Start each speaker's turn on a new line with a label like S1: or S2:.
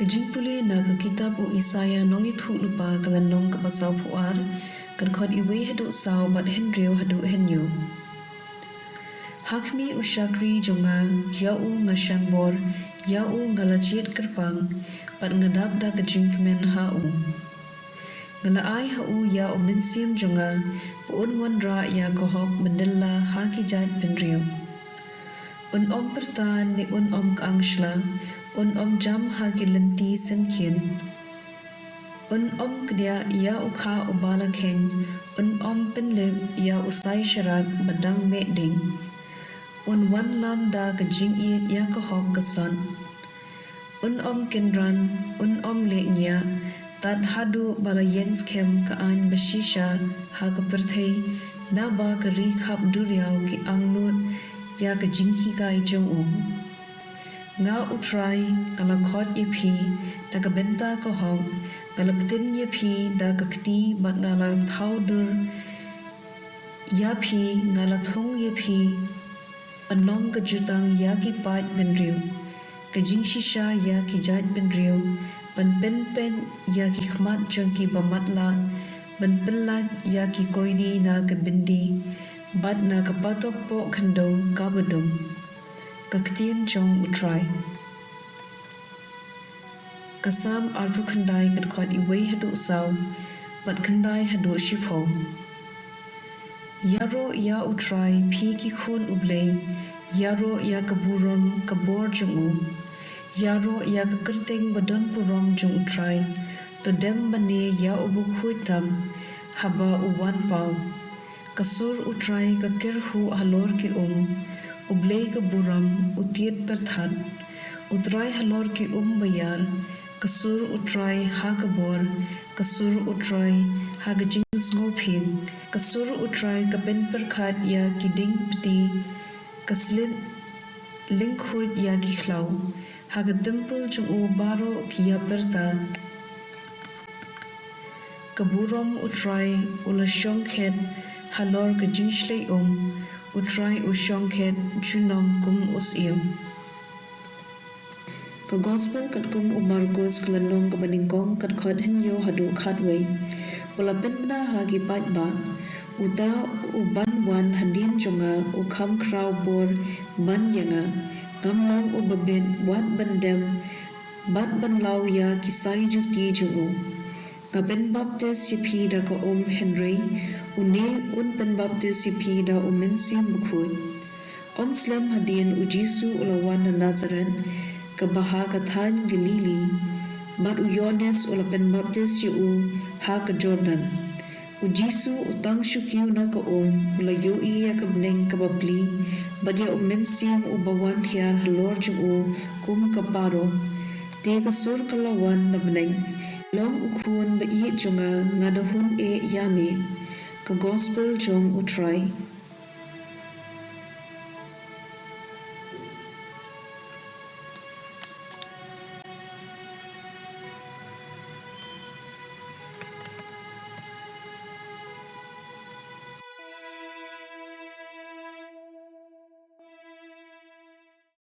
S1: Jingpule na ke kitab u Isaïah nong itu lupa kalan nong ke pasau puar kan khot iwe hadu sau bat bynriew hadu khyndew. Hakmi u syakri jonga yau ngashan bor yau ngalajit kerpang pat ngadap da ke jingkemen hau. Ngalaai hau yau mensim jonga puun wandra ya kohok mendella haki jait bynriew. Un om pertan ni un om kaangshla un om jam hagi lenti senkien. Un om kdia ya ukha ubala khen. Un om penlip ya usai syarat badang meding. Un wan lam da ke jing'i ya kohok keson. Un om kenran, un om leknya, tad hadu bala yengs kem ke an beshisha ha ke perthei na ba ke rikhap duriau ki angnut ya ke jinghi kai jong nga utrai kala khot yepi da ka benta ko hog kala btin yepi da ka kti bat ngala thaw dur yapi ngala thung yepi anong ka jutang ya ki pat bynriew ka jingshai ya ki jait bynriew pynpeit ya ki khmat jong ki bamatlah pyllait ya ki koidi na ka byndi bat na ka patok po khyndew ka badum ktien jong utrai kasam arbu khandai kan khot iwe hadu sau bat khandai hadu shipho yaro ya utrai phi ki khun Blei yaro ya kaburam kabor jong yaro ya ka kerteng badan puram jong utrai to dem bane ya ubu khuitam haba uwan pau kasur utrai ka kerhu halor ki Blei ke buram utiet perthat utrai halor ki bayar kasur utrai ha kabor kasur utrai ha jings ngoping kasur utrai ka pen perkhat ya ki ding pti kaslit linkhuit ya ki khlau ha temple chung baro ki ya perta kaburam utrai ula shongkhet halor ka jingshai utrai ushongkhet junom kum usim ka gospel kat kum Marcos klanong ka baningkong kat khot khyndew hadu khatwei wala penna hagi pat ba uta uban wan hadin jonga ukham kraw bor ban yanga gamnong ubabet wat bandem bat banlaw ya kisai jukti jungu ka ben baptist yipi da ka Henry une un pen baptist yipi da mensim bukhut slam hadin ujisu ulawan na Nazareth ka baha ka than Galili bat Yones ula pen baptist yu ha ka Jordan ujisu utang syukiu na ka ula yoi ya ka bneng ka babli bat ya mensim ubawan hiar halor jung kum ka paro te ka sur kalawan na bneng long ukhun ba i jonga ngadahun yame ka gospel jong utrai